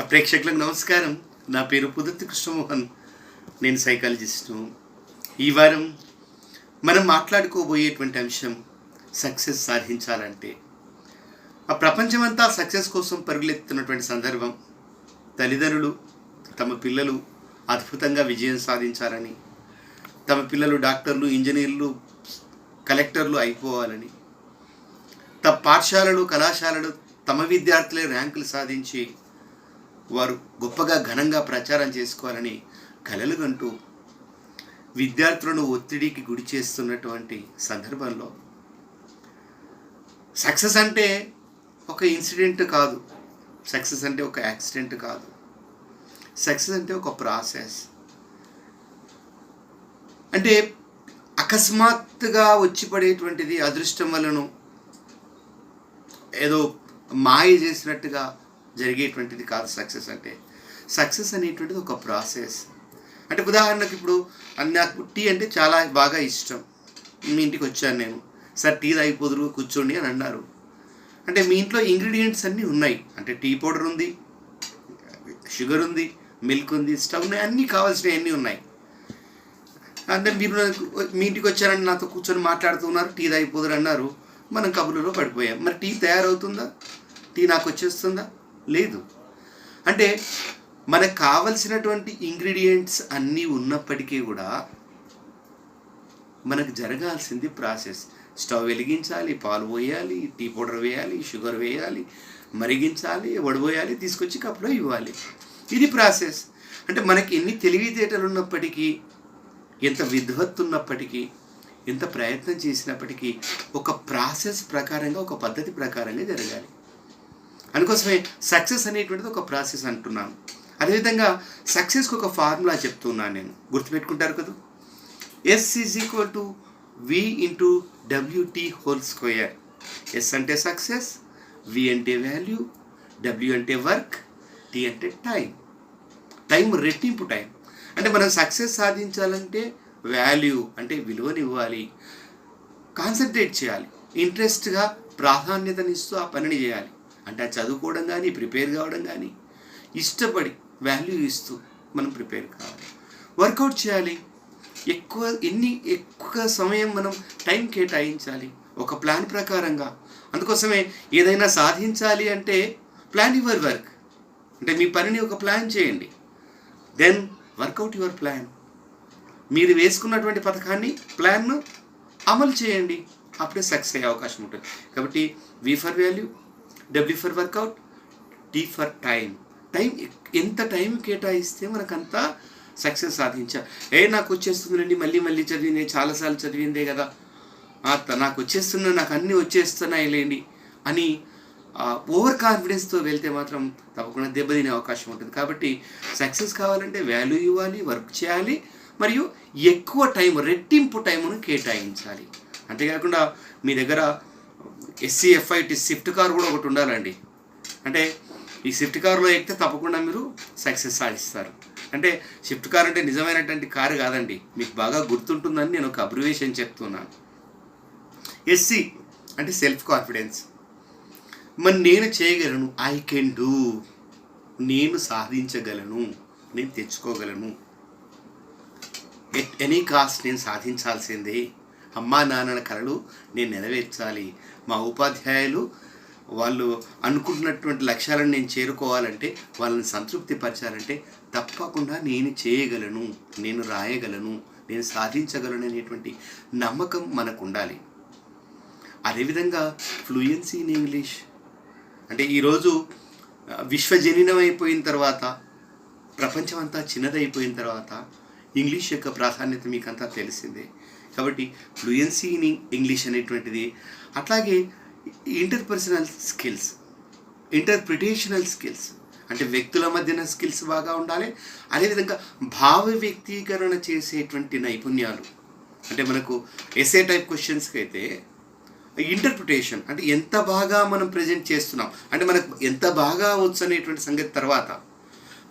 ప్రేక్షకులకు నమస్కారం. నా పేరు పుదుర్తి కృష్ణమోహన్. నేను సైకాలజిస్టు. ఈ వారం మనం మాట్లాడుకోబోయేటువంటి అంశం సక్సెస్ సాధించాలంటే. ఆ ప్రపంచమంతా సక్సెస్ కోసం పరుగులెత్తున్నటువంటి సందర్భం. తల్లిదండ్రులు తమ పిల్లలు అద్భుతంగా విజయం సాధించాలని, తమ పిల్లలు డాక్టర్లు, ఇంజనీర్లు, కలెక్టర్లు అయిపోవాలని, తమ పాఠశాలలు, కళాశాలలు తమ విద్యార్థులే ర్యాంకులు సాధించి వారు గొప్పగా ఘనంగా ప్రచారం చేసుకోవాలని కలలుగంటూ విద్యార్థులను ఒత్తిడికి గురి చేస్తున్నటువంటి సందర్భంలో సక్సెస్ అంటే ఒక ఇన్సిడెంట్ కాదు, సక్సెస్ అంటే ఒక యాక్సిడెంట్ కాదు, సక్సెస్ అంటే ఒక ప్రాసెస్. అంటే అకస్మాత్తుగా వచ్చి పడేటువంటిది, అదృష్టం వలన ఏదో మాయ చేసినట్టుగా జరిగేటువంటిది కాదు సక్సెస్ అంటే. సక్సెస్ అనేటువంటిది ఒక ప్రాసెస్. అంటే ఉదాహరణకు ఇప్పుడు నాకు టీ అంటే చాలా బాగా ఇష్టం. మీ ఇంటికి వచ్చాను నేను, సార్ టీ తాగిపోదురు కూర్చోండి అని అన్నారు. అంటే మీ ఇంట్లో ఇంగ్రీడియంట్స్ అన్నీ ఉన్నాయి. అంటే టీ పౌడర్ ఉంది, షుగర్ ఉంది, మిల్క్ ఉంది, స్టవ్ ఉన్నాయి, అన్నీ కావాల్సినవి అన్నీ ఉన్నాయి. అంటే మీరు మీ ఇంటికి వచ్చారని నాతో కూర్చొని మాట్లాడుతున్నారు, టీ తాగిపోదురు అన్నారు. మనం కబుర్లలో పడిపోయాం. మరి టీ తయారవుతుందా? టీ నాకు వచ్చేస్తుందా? లేదు. అంటే మనకు కావలసినటువంటి ఇంగ్రీడియంట్స్ అన్నీ ఉన్నప్పటికీ కూడా మనకు జరగాల్సింది ప్రాసెస్. స్టవ్ వెలిగించాలి, పాలు పోయాలి, టీ పౌడర్ వేయాలి, షుగర్ వేయాలి, మరిగించాలి, వడబోయాలి, తీసుకొచ్చి కప్పులో ఇవ్వాలి. ఇది ప్రాసెస్. అంటే మనకి ఎన్ని తెలివితేటలు ఉన్నప్పటికీ, ఎంత విద్వత్తు ఉన్నప్పటికీ, ఎంత ప్రయత్నం చేసినప్పటికీ ఒక ప్రాసెస్ ప్రకారంగా, ఒక పద్ధతి ప్రకారంగా జరగాలి. అందుకోసమే సక్సెస్ అనేటువంటిది ఒక ప్రాసెస్ అంటున్నాను. అదేవిధంగా సక్సెస్కి ఒక ఫార్ములా చెప్తున్నాను నేను, గుర్తుపెట్టుకుంటారు కదా. S=V/WT². S అంటే సక్సెస్, V అంటే వాల్యూ, W అంటే వర్క్, T అంటే టైం. టైం రెట్టింపు టైం. అంటే మనం సక్సెస్ సాధించాలంటే వాల్యూ అంటే విలువనివ్వాలి, కాన్సన్ట్రేట్ చేయాలి, ఇంట్రెస్ట్గా ప్రాధాన్యతనిస్తూ ఆ పనిని చేయాలి. అంటే ఆ చదువుకోవడం కానీ, ప్రిపేర్ కావడం కానీ, ఇష్టపడి వాల్యూ ఇస్తూ మనం ప్రిపేర్ కావాలి. వర్కౌట్ చేయాలి, ఎక్కువ సమయం మనం టైం కేటాయించాలి ఒక ప్లాన్ ప్రకారంగా. అందుకోసమే ఏదైనా సాధించాలి అంటే ప్లాన్ యువర్ వర్క్. అంటే మీ పనిని ఒక ప్లాన్ చేయండి, దెన్ వర్కౌట్ యువర్ ప్లాన్. మీరు వేసుకున్నటువంటి పథకాన్ని, ప్లాన్ను అమలు చేయండి, అప్పుడే సక్సెస్ అయ్యే అవకాశం ఉంటుంది. కాబట్టి V for value, W for workout, T for time. Time ఎంత టైం కేటాయిస్తే మనకంతా సక్సెస్ సాధించా. నాకు వచ్చేస్తుందండి, మళ్ళీ చదివిందే, చాలాసార్లు చదివిందే కదా, నాకు వచ్చేస్తున్నా, నాకు అన్నీ వచ్చేస్తున్నాయి లేండి అని ఓవర్ కాన్ఫిడెన్స్తో వెళ్తే మాత్రం తప్పకుండా దెబ్బతినే అవకాశం ఉంటుంది. కాబట్టి సక్సెస్ కావాలంటే వాల్యూ ఇవ్వాలి, వర్క్ చేయాలి, మరియు ఎక్కువ టైం, రెట్టింపు టైమును కేటాయించాలి. అంతేకాకుండా మీ దగ్గర SCFIT స్విఫ్ట్ కార్ కూడా ఒకటి ఉండాలండి. అంటే ఈ స్విఫ్ట్ కారులో ఎక్కితే తప్పకుండా మీరు సక్సెస్ సాధిస్తారు. అంటే స్విఫ్ట్ కార్ అంటే నిజమైనటువంటి కారు కాదండి, మీకు బాగా గుర్తుంటుందని నేను ఒక అబ్రివేషన్ చెప్తున్నాను. SC అంటే సెల్ఫ్ కాన్ఫిడెన్స్. మరి నేను చేయగలను, ఐ కెన్ డూ, నేను సాధించగలను, నేను తెచ్చుకోగలను, ఎట్ ఎనీ కాస్ట్ నేను సాధించాల్సిందే, అమ్మా నాన్నల కలలు నేను నెరవేర్చాలి, మా ఉపాధ్యాయులు వాళ్ళు అనుకుంటున్నటువంటి లక్ష్యాలను నేను చేరుకోవాలంటే, వాళ్ళని సంతృప్తిపరచాలంటే తప్పకుండా నేను చేయగలను, నేను రాయగలను, నేను సాధించగలను అనేటువంటి నమ్మకం మనకు ఉండాలి. అదేవిధంగా ఫ్లూయెన్సీ ఇన్ ఇంగ్లీష్. అంటే ఈరోజు విశ్వజనీనం అయిపోయిన తర్వాత, ప్రపంచం అంతా చిన్నదైపోయిన తర్వాత ఇంగ్లీష్ యొక్క ప్రాధాన్యత మీకంతా తెలిసిందే. కాబట్టి ఫ్లూయెన్సీ ఇన్ ఇంగ్లీష్ అనేటువంటిది, అట్లాగే ఇంటర్పర్సనల్ స్కిల్స్, ఇంటర్ప్రిటేషనల్ స్కిల్స్, అంటే వ్యక్తుల మధ్యన స్కిల్స్ బాగా ఉండాలి. అదేవిధంగా భావ వ్యక్తీకరణ చేసేటువంటి నైపుణ్యాలు. అంటే మనకు ఎస్ఏ టైప్ క్వశ్చన్స్కి అయితే ఇంటర్ప్రిటేషన్, అంటే ఎంత బాగా మనం ప్రజెంట్ చేస్తున్నాం, అంటే మనకు ఎంత బాగా వచ్చు అనేటువంటి సంగతి తర్వాత,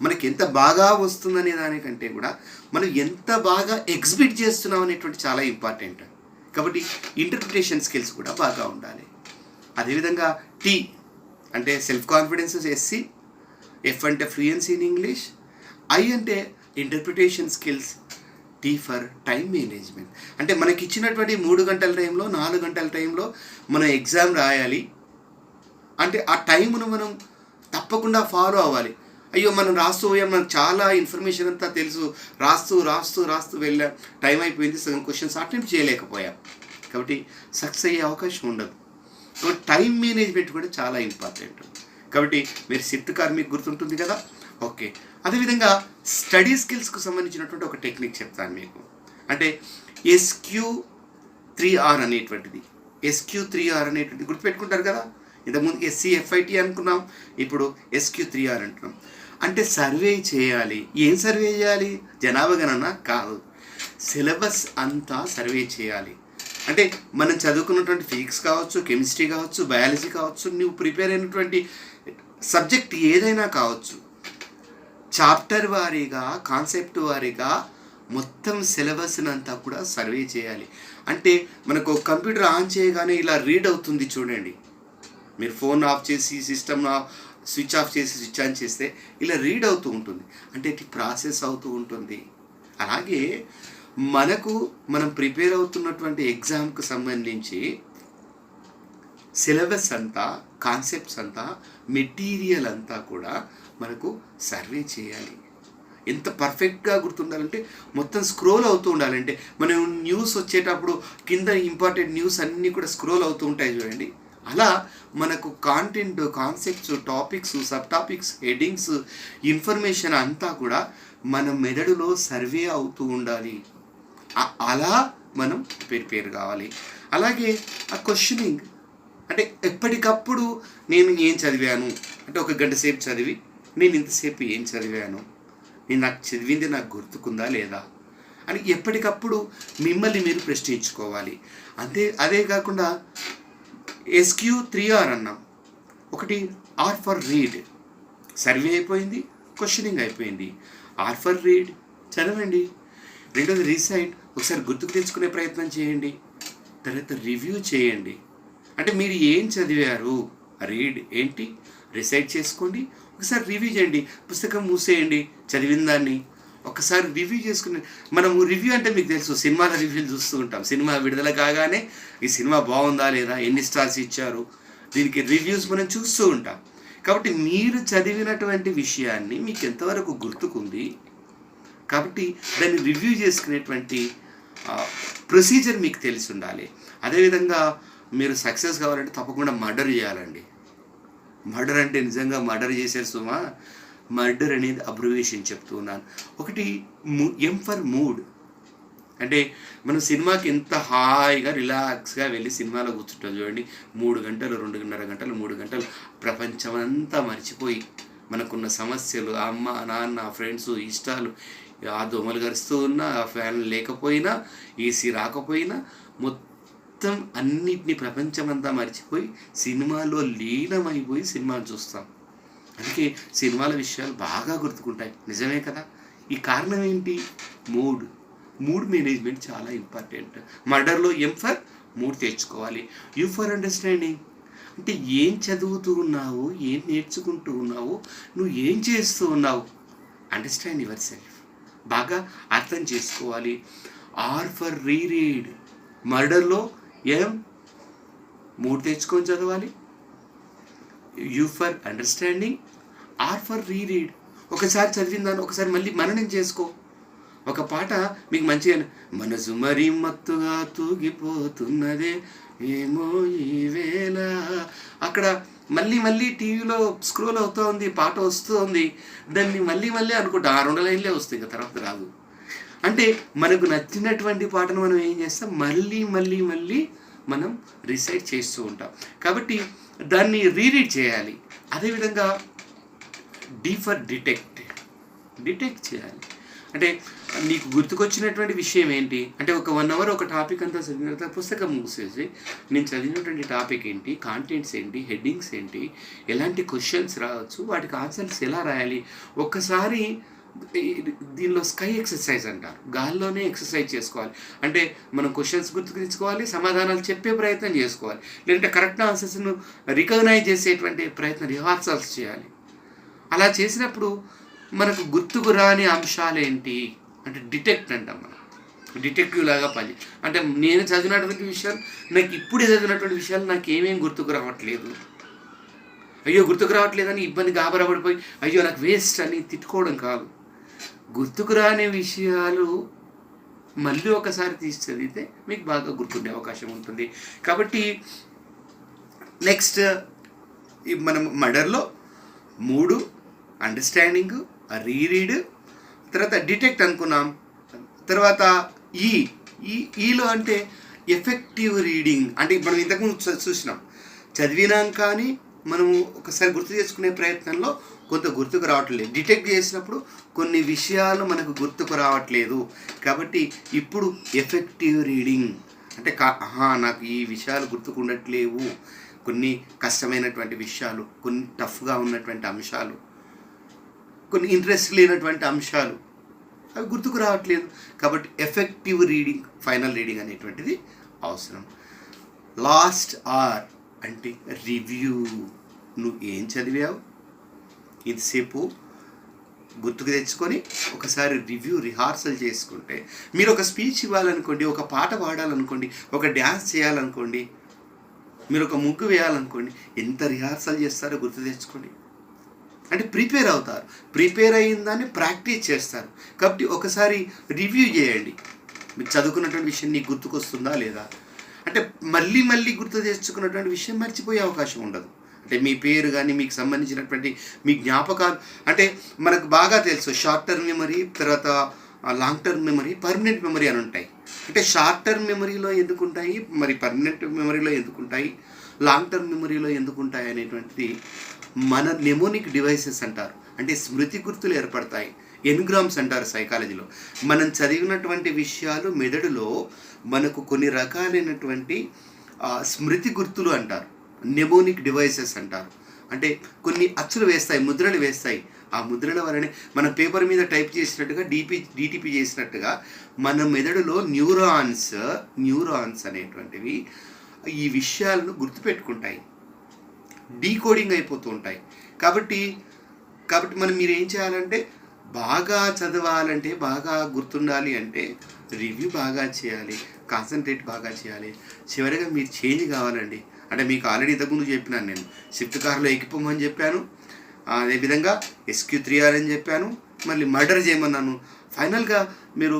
మనకి ఎంత బాగా వస్తుందనే దానికంటే కూడా మనం ఎంత బాగా ఎగ్జిబిట్ చేస్తున్నాం అనేటువంటి చాలా ఇంపార్టెంట్. కాబట్టి ఇంటర్ప్రిటేషన్ స్కిల్స్ కూడా బాగా ఉండాలి. అదేవిధంగా T అంటే సెల్ఫ్ కాన్ఫిడెన్స్ SC, ఎఫ్ అంటే ఫ్లూయెన్సీ ఇన్ ఇంగ్లీష్, ఐ అంటే interpretation skills, tea for time management. అంటే మనకి ఇచ్చినటువంటి 3 గంటల టైంలో 4 గంటల టైంలో మనం ఎగ్జామ్ రాయాలి అంటే ఆ టైంను మనం తప్పకుండా ఫాలో అవ్వాలి. అయ్యో మనం రాస్తూ పోయాం, మనకు చాలా ఇన్ఫర్మేషన్ అంతా తెలుసు, రాస్తూ వెళ్ళాం, టైం అయిపోయింది, సగం క్వశ్చన్స్ అటెంప్ట్ చేయలేకపోయాం, కాబట్టి సక్సెస్ అయ్యే అవకాశం ఉండదు. కాబట్టి టైం మేనేజ్మెంట్ కూడా చాలా ఇంపార్టెంట్. కాబట్టి మీరు షిఫ్ట్ కార్ మీకు గుర్తుంటుంది కదా, ఓకే. అదేవిధంగా స్టడీ స్కిల్స్కు సంబంధించినటువంటి ఒక టెక్నిక్ చెప్తాను మీకు. అంటే SQ3R అనేటువంటిది, SQ3R అనేటువంటిది గుర్తుపెట్టుకుంటారు కదా. ఇంతకుముందు SCFIT అనుకున్నాం, ఇప్పుడు SQ3R అంటున్నాం. అంటే సర్వే చేయాలి. ఏం సర్వే చేయాలి? జనాభా గణన కాదు, సిలబస్ అంతా సర్వే చేయాలి. అంటే మనం చదువుకున్నటువంటి ఫిజిక్స్ కావచ్చు, కెమిస్ట్రీ కావచ్చు, బయాలజీ కావచ్చు, నువ్వు ప్రిపేర్ అయినటువంటి సబ్జెక్ట్ ఏదైనా కావచ్చు, చాప్టర్ వారీగా, కాన్సెప్ట్ వారీగా మొత్తం సిలబస్ని అంతా కూడా సర్వే చేయాలి. అంటే మనకు కంప్యూటర్ ఆన్ చేయగానే ఇలా రీడ్ అవుతుంది చూడండి, మీరు ఫోన్ ఆఫ్ చేసి సిస్టమ్ స్విచ్ ఆఫ్ చేసి స్విచ్ ఆన్ చేస్తే ఇలా రీడ్ అవుతూ ఉంటుంది, అంటే ఇది ప్రాసెస్ అవుతూ ఉంటుంది. అలాగే మనం ప్రిపేర్ అవుతున్నటువంటి ఎగ్జామ్కి సంబంధించి సిలబస్ అంతా, కాన్సెప్ట్స్ అంతా, మెటీరియల్ అంతా కూడా మనకు సర్వే చేయాలి. ఎంత పర్ఫెక్ట్గా గుర్తుండాలంటే మొత్తం స్క్రోల్ అవుతూ ఉండాలంటే, మనం న్యూస్ వచ్చేటప్పుడు కింద ఇంపార్టెంట్ న్యూస్ అన్నీ కూడా స్క్రోల్ అవుతూ ఉంటాయి చూడండి. అలా మనకు content, concepts, topics, sub topics, headings, information అంతా కూడా మన మెదడులో సర్వే అవుతూ ఉండాలి. అలా మనం ప్రిపేర్ కావాలి. అలాగే ఆ క్వశ్చనింగ్ అంటే ఎప్పటికప్పుడు నేను ఏం చదివాను అంటే, ఒక గంట సేపు చదివి నేను ఇంతసేపు ఏం చదివాను, నాకు చదివింది నాకు గుర్తుకుందా లేదా అని ఎప్పటికప్పుడు మిమ్మల్ని మీరు ప్రశ్నించుకోవాలి. అదే కాకుండా SQ3R అన్నాం. ఒకటి ఆర్ ఫర్ రీడ్, సర్వే అయిపోయింది, క్వశ్చనింగ్ అయిపోయింది. ఆర్ ఫర్ రీడ్ చదవండి. రెండోది రీసైట్, ఒకసారి గుర్తుకు తెచ్చుకునే ప్రయత్నం చేయండి. తర్వాత రివ్యూ చేయండి. అంటే మీరు ఏం చదివారు, రీడ్ ఏంటి, రిసైట్ చేసుకోండి, ఒకసారి రివ్యూ చేయండి. పుస్తకం మూసేయండి, చదివిన దాన్ని ఒకసారి రివ్యూ చేసుకుని. మనము రివ్యూ అంటే మీకు తెలుసు, సినిమాల రివ్యూలు చూస్తూ ఉంటాం. సినిమా విడుదల కాగానే ఈ సినిమా బాగుందా లేదా, ఎన్ని స్టార్స్ ఇచ్చారు, దీనికి రివ్యూస్ మనం చూస్తూ ఉంటాం. కాబట్టి మీరు చదివినటువంటి విషయాన్ని మీకు ఎంతవరకు గుర్తుకుంది, కాబట్టి దాన్ని రివ్యూ చేసుకునేటువంటి ప్రొసీజర్ మీకు తెలిసి ఉండాలి. అదేవిధంగా మీరు సక్సెస్ కావాలంటే తప్పకుండా మర్డర్ చేయాలండి. మర్డర్ అంటే నిజంగా మర్డర్ చేశారు సుమా, మర్డర్ అనేది అబ్రివేషన్ చెప్తూ ఉన్నాను. ఒకటి ఎం ఫర్ మూడ్, అంటే మనం సినిమాకి ఎంత హాయిగా రిలాక్స్గా వెళ్ళి సినిమాలో కూర్చుంటాం చూడండి, 3 గంటలు, 2.5 గంటలు, 3 గంటలు ప్రపంచమంతా మర్చిపోయి, మనకున్న సమస్యలు, అమ్మ నాన్న, ఫ్రెండ్స్, ఇష్టాలు, ఆ దోమలు గరుస్తూ ఉన్నా, ఆ ఫ్యాన్ లేకపోయినా, ఏసీ రాకపోయినా, మొత్తం అన్నిటినీ ప్రపంచమంతా మర్చిపోయి సినిమాలో లీనమైపోయి సినిమాను చూస్తాం. అందుకే సినిమాల విషయాలు బాగా గుర్తుకుంటాయి. నిజమే కదా. ఈ కారణం ఏంటి? మూడ్ మేనేజ్మెంట్ చాలా ఇంపార్టెంట్. మర్డర్లో ఎం ఫర్ మూడ్ తెచ్చుకోవాలి. యూ ఫర్ అండర్స్టాండింగ్, అంటే ఏం చదువుతూ ఉన్నావు, ఏం నేర్చుకుంటూ ఉన్నావు, నువ్వు ఏం చేస్తూ ఉన్నావు, అండర్స్టాండ్ యువర్ సెల్ఫ్, బాగా అర్థం చేసుకోవాలి. ఆర్ ఫర్ రీరీడ్, మర్డర్లో ఏం మూడ్ తెచ్చుకొని చదవాలి. U for understanding, R for reread, ఒకసారి చదివిన దాన్ని ఒకసారి మళ్ళీ మననం చేసుకో. ఒక పాట మీకు మంచిగా, మనసు మరీ మత్తుగా తూగిపోతున్నదే ఏమో ఈ వేళ, అక్కడ మళ్ళీ టీవీలో స్క్రోల్ అవుతూ ఉంది, పాట వస్తూ ఉంది, దాన్ని మళ్ళీ అనుకుంటా 2 లైన్లే వస్తాయి, ఇంకా తర్వాత రాదు. అంటే మనకు నచ్చినటువంటి పాటను మనం ఏం చేస్తాం, మళ్ళీ మనం రిసైట్ చేస్తూ ఉంటాం. కాబట్టి దాన్ని రీరీడ్ చేయాలి. అదేవిధంగా డి ఫర్ డిటెక్ట్ చేయాలి. అంటే నీకు గుర్తుకొచ్చినటువంటి విషయం ఏంటి అంటే, ఒక 1 అవర్ ఒక టాపిక్ అంతా చదివిన తర్వాత పుస్తకం మూసేసి నేను చదివినటువంటి టాపిక్ ఏంటి, కాంటెంట్స్ ఏంటి, హెడ్డింగ్స్ ఏంటి, ఎలాంటి క్వశ్చన్స్ రావచ్చు, వాటికి ఆన్సర్స్ ఎలా రాయాలి, ఒక్కసారి దీనిలో స్కై ఎక్సర్సైజ్ అంటారు, గాల్లోనే ఎక్సర్సైజ్ చేసుకోవాలి. అంటే మనం క్వశ్చన్స్ గుర్తుకు తెచ్చుకోవాలి, సమాధానాలు చెప్పే ప్రయత్నం చేసుకోవాలి, లేదంటే కరెక్ట్ ఆన్సర్స్ను రికగ్నైజ్ చేసేటువంటి ప్రయత్నం, రిహార్సల్స్ చేయాలి. అలా చేసినప్పుడు మనకు గుర్తుకు రాని అంశాలు ఏంటి అంటే డిటెక్ట్ అంటాం మనం. డిటెక్టివ్ లాగా పని అంటే నేను చదివినటువంటి విషయాలు, నాకు ఇప్పుడే చదివినటువంటి విషయాలు నాకు ఏమేమి గుర్తుకు రావట్లేదు, అయ్యో గుర్తుకు రావట్లేదని ఇబ్బంది గాబరపడిపోయి అయ్యో నాకు వేస్ట్ అని తిట్టుకోవడం కాదు. గుర్తుకు రాని విషయాలు మళ్ళీ ఒకసారి తీసి చదివితే మీకు బాగా గుర్తుండే అవకాశం ఉంటుంది. కాబట్టి నెక్స్ట్ మనం మర్డర్లో 3 అండర్స్టాండింగ్, రీరీడ్, తర్వాత డిటెక్ట్ అనుకున్నాం. తర్వాత ఈలో అంటే ఎఫెక్టివ్ రీడింగ్. అంటే మనం ఇంతకుముందు చూసినాం, చదివినాం కానీ మనం ఒకసారి గుర్తు చేసుకునే ప్రయత్నంలో కొంత గుర్తుకు రావట్లేదు. డిటెక్ట్ చేసినప్పుడు కొన్ని విషయాలు మనకు గుర్తుకు రావట్లేదు. కాబట్టి ఇప్పుడు ఎఫెక్టివ్ రీడింగ్ అంటే నాకు ఈ విషయాలు గుర్తుకుండట్లేవు, కొన్ని కష్టమైనటువంటి విషయాలు, కొన్ని టఫ్గా ఉన్నటువంటి అంశాలు, కొన్ని ఇంట్రెస్ట్ లేనటువంటి అంశాలు అవి గుర్తుకు రావట్లేదు. కాబట్టి ఎఫెక్టివ్ రీడింగ్, ఫైనల్ రీడింగ్ అనేటువంటిది అవసరం. లాస్ట్ ఆర్ అంటే రివ్యూ. నువ్వు ఏం చదివావు ఇంతసేపు గుర్తుకు తెచ్చుకొని ఒకసారి రిహార్సల్ చేసుకుంటే, మీరు ఒక స్పీచ్ ఇవ్వాలనుకోండి, ఒక పాట పాడాలనుకోండి, ఒక డ్యాన్స్ చేయాలనుకోండి, మీరు ఒక ముగ్గు వేయాలనుకోండి, ఎంత రిహార్సల్ చేస్తారో గుర్తు తెచ్చుకోండి. అంటే ప్రిపేర్ అవుతారు, ప్రిపేర్ అయిన దాన్ని ప్రాక్టీస్ చేస్తారు. కాబట్టి ఒకసారి రివ్యూ చేయండి, మీరు చదువుకున్నటువంటి విషయం నీకు గుర్తుకొస్తుందా లేదా. అంటే మళ్ళీ మళ్ళీ గుర్తు తెచ్చుకున్నటువంటి విషయం మర్చిపోయే అవకాశం ఉండదు. అంటే మీ పేరు కానీ మీకు సంబంధించినటువంటి మీ జ్ఞాపకాలు, అంటే మనకు బాగా తెలుసు షార్ట్ టర్మ్ మెమరీ, తర్వాత long term memory, permanent memory అని ఉంటాయి. అంటే షార్ట్ టర్మ్ మెమరీలో ఎందుకు ఉంటాయి, మరి పర్మనెంట్ మెమరీలో ఎందుకు ఉంటాయి, లాంగ్ టర్మ్ మెమరీలో ఎందుకు ఉంటాయి అనేటువంటిది మన నెమోనిక్ డివైసెస్ అంటారు. అంటే స్మృతి గుర్తులు ఏర్పడతాయి, ఎన్గ్రామ్స్ అంటారు సైకాలజీలో. మనం చదివినటువంటి విషయాలు మెదడులో మనకు కొన్ని రకాలైనటువంటి స్మృతి గుర్తులు అంటారు, నెమోనిక్ డివైసెస్ అంటారు. అంటే కొన్ని అచ్చులు వేస్తాయి, ముద్రలు వేస్తాయి. ఆ ముద్రల వలనే మనం పేపర్ మీద టైప్ చేసినట్టుగా డిటిపి చేసినట్టుగా మన మెదడులో న్యూరాన్స్ అనేటువంటివి ఈ విషయాలను గుర్తుపెట్టుకుంటాయి, డీకోడింగ్ అయిపోతూ ఉంటాయి. కాబట్టి మనం మీరు ఏం చేయాలంటే, బాగా చదవాలంటే, బాగా గుర్తుండాలి అంటే రివ్యూ బాగా చేయాలి, కాన్సన్ట్రేట్ బాగా చేయాలి. చివరిగా మీరు చేంజ్ కావాలండి. అంటే మీకు ఆల్రెడీ ఇంతకుముందు చెప్పినాను, నేను షిఫ్ట్ కార్లో ఎక్కిపోమని చెప్పాను, అదేవిధంగా SQ3R అని చెప్పాను, మళ్ళీ మర్డర్ చేయమన్నాను. ఫైనల్గా మీరు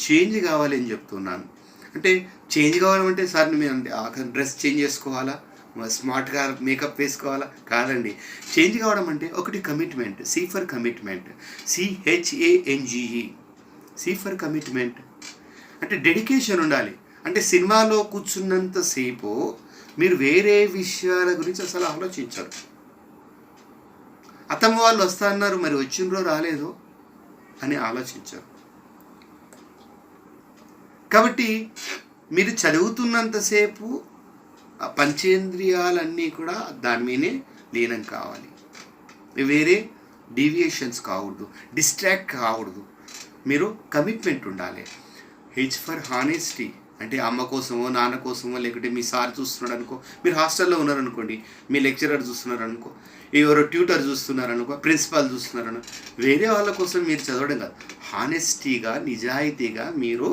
చేంజ్ కావాలి అని చెప్తున్నాను. అంటే చేంజ్ కావాలంటే సార్ మీరు డ్రెస్ చేంజ్ చేసుకోవాలా, స్మార్ట్గా మేకప్ వేసుకోవాలా? కాదండి. చేంజ్ కావడం అంటే ఒకటి commitment, C for commitment, CHANGE, C for commitment. అంటే డెడికేషన్ ఉండాలి. అంటే సినిమాలో కూర్చున్నంతసేపు మీరు వేరే విషయాల గురించి అసలు ఆలోచించరు. అత్తమ్మ వాళ్ళు వస్తా అన్నారు, మరి వచ్చిండ్రో రాలేదో అని ఆలోచించరు. కాబట్టి మీరు చదువుతున్నంతసేపు పంచేంద్రియాలన్నీ కూడా దాని మీదే లీనం కావాలి, వేరే డీవియేషన్స్ కావద్దు, డిస్ట్రాక్ట్ కావద్దు. మీరు కమిట్మెంట్ ఉండాలి. H for honesty. అంటే అమ్మ కోసమో నాన్న కోసమో, లేకుంటే మీ సార్ చూస్తున్నాడు అనుకో, మీరు హాస్టల్లో ఉన్నారనుకోండి, మీ లెక్చరర్ చూస్తున్నారు అనుకో, ఎవరో ట్యూటర్ చూస్తున్నారు అనుకో, ప్రిన్సిపాల్ చూస్తున్నారు, వేరే వాళ్ళ కోసం మీరు చదవడం కాదు. హానెస్టీగా, నిజాయితీగా, మీరు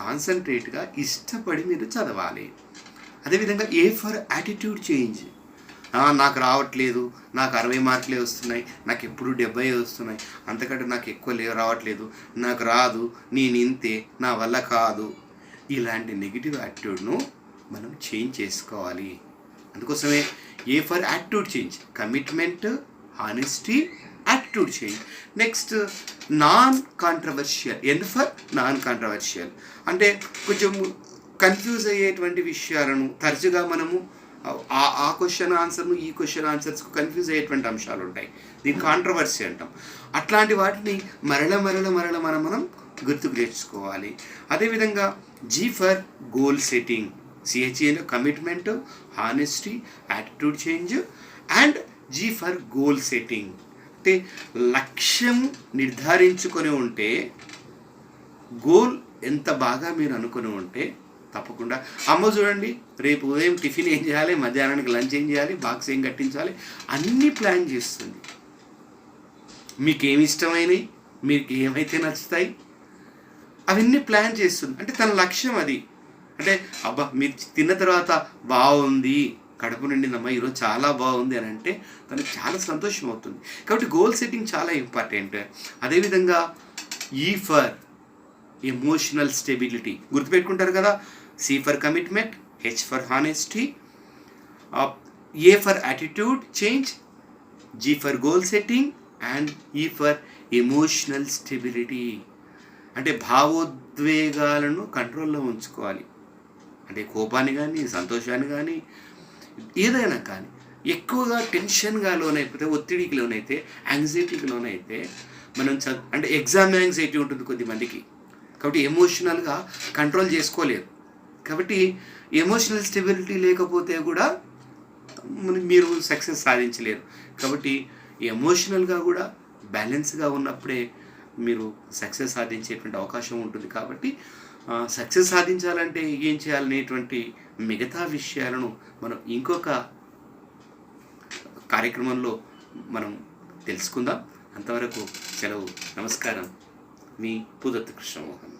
కాన్సన్ట్రేట్గా ఇష్టపడి మీరు చదవాలి. అదేవిధంగా A ఫర్ యాటిట్యూడ్ చేంజ్. నాకు రావట్లేదు, నాకు 60 మార్కులే వస్తున్నాయి, నాకు ఎప్పుడు 70 వస్తున్నాయి, అంతకంటే నాకు ఎక్కువ రావట్లేదు, నాకు రాదు, నేను ఇంతే, నా వల్ల కాదు, ఇలాంటి నెగిటివ్ యాటిట్యూడ్ను మనం చేంజ్ చేసుకోవాలి. అందుకోసమే A for attitude change, commitment, honesty, attitude change. Next non controversial, N for non controversial. అంటే కొంచెం కన్ఫ్యూజ్ అయ్యేటువంటి విషయాలను తరచుగా మనము ఆ క్వశ్చన్ ఆన్సర్ను ఈ క్వశ్చన్ ఆన్సర్స్కు కన్ఫ్యూజ్ అయ్యేటువంటి అంశాలు ఉంటాయి, దీన్ని కాంట్రవర్సీ అంటాం. అట్లాంటి వాటిని మరల మనం గుర్తుకు తెచ్చుకోవాలి. అదేవిధంగా G ఫర్ గోల్ సెట్టింగ్, CHAలో commitment, honesty, attitude change. And G for goal setting అంటే లక్ష్యం నిర్ధారించుకొని ఉంటే, గోల్ ఎంత బాగా మీరు అనుకుని ఉంటే తప్పకుండా. అమ్మ చూడండి, రేపు ఉదయం టిఫిన్ ఏం చేయాలి, మధ్యాహ్నానికి లంచ్ ఏం చేయాలి, బాక్స్ ఏం కట్టించాలి, అన్నీ ప్లాన్ చేస్తుంది. మీకు ఏమి ఇష్టమైనవి, మీకు ఏమైతే నచ్చుతాయి అవన్నీ ప్లాన్ చేస్తుంది. అంటే తన లక్ష్యం అది. అంటే అబ్బా మీరు తిన్న తర్వాత బాగుంది, కడుపు నిండిందమ్మా ఈరోజు చాలా బాగుంది అని అంటే తనకు చాలా సంతోషం అవుతుంది. కాబట్టి గోల్ సెట్టింగ్ చాలా ఇంపార్టెంట్. అదేవిధంగా ఈ ఫర్ ఎమోషనల్ స్టెబిలిటీ గుర్తుపెట్టుకుంటారు కదా. C for commitment, H for honesty, A for attitude change, G for goal setting and E for emotional stability. అంటే భావోద్వేగాలను కంట్రోల్లో ఉంచుకోవాలి. అంటే కోపాన్ని కానీ, సంతోషాన్ని కానీ, ఏదైనా కానీ ఎక్కువగా టెన్షన్గా లోనైపోతే, ఒత్తిడికి లోనైతే, యాంగ్జైటీకి లోనైతే మనం అంటే ఎగ్జామ్ యాంగ్జైటీ ఉంటుంది కొద్దిమందికి. కాబట్టి ఎమోషనల్గా కంట్రోల్ చేసుకోలేరు. కాబట్టి ఎమోషనల్ స్టెబిలిటీ లేకపోతే కూడా మీరు సక్సెస్ సాధించలేరు. కాబట్టి ఎమోషనల్గా కూడా బ్యాలెన్స్గా ఉన్నప్పుడే మీరు సక్సెస్ సాధించేటువంటి అవకాశం ఉంటుంది. కాబట్టి సక్సెస్ సాధించాలంటే ఏం చేయాలనేటువంటి మిగతా విషయాలను మనం ఇంకొక కార్యక్రమంలో మనం తెలుసుకుందాం. అంతవరకు సెలవు. నమస్కారం. మీ పుదత్ కృష్ణమోహన్.